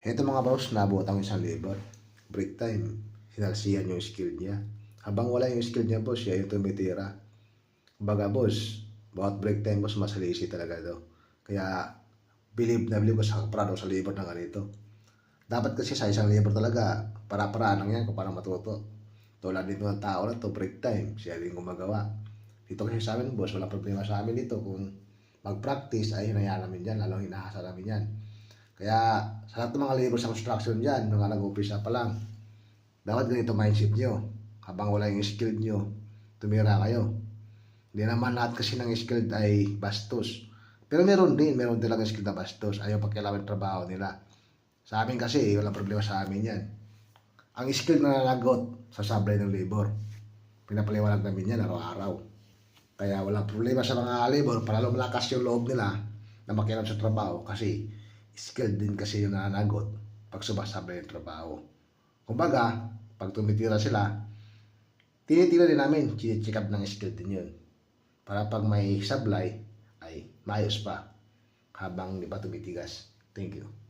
Ito mga boss, nabuhat ang isang labor. Break time. Sinalsiyan yung skill niya. Habang wala yung skill niya, boss, siya yung tumitira. Kumbaga, boss, bawat break time, boss, masalisi talaga daw. Kaya, believe na believe ko sa prado sa labor na ganito. Dapat kasi sa isang labor talaga, para-paraan lang yan kung para matuto. Tulad dito ng tao na to, break time, siya din gumagawa. Dito kasi sa amin, boss, walang problema sa amin dito. Kung mag-practice, ay hinayaan namin yan, lalong hinahasa namin yan. Kaya sa lahat ng mga labor sa construction dyan, mga nag-umpisa pa lang, dapat ganito mindset nyo. Habang wala yung skill nyo, tumira kayo. Hindi naman lahat kasi ng skill ay bastos. Pero meron talaga skill na bastos. Ayaw pagkailangan trabaho nila. Sa amin kasi, walang problema sa amin yan. Ang skill na nalagot sa sablay ng labor, pinapaliwanag namin yan araw-araw. Kaya walang problema sa mga labor para lumalakas yung loob nila na makialam sa trabaho kasi skill din kasi yung nananagot pag sumasabay yung trabaho. Kumbaga, pag tumitira sila, tinitira din namin, check up ng skill din yun. Para pag may sablay, ay maayos pa habang di ba tumitigas. Thank you.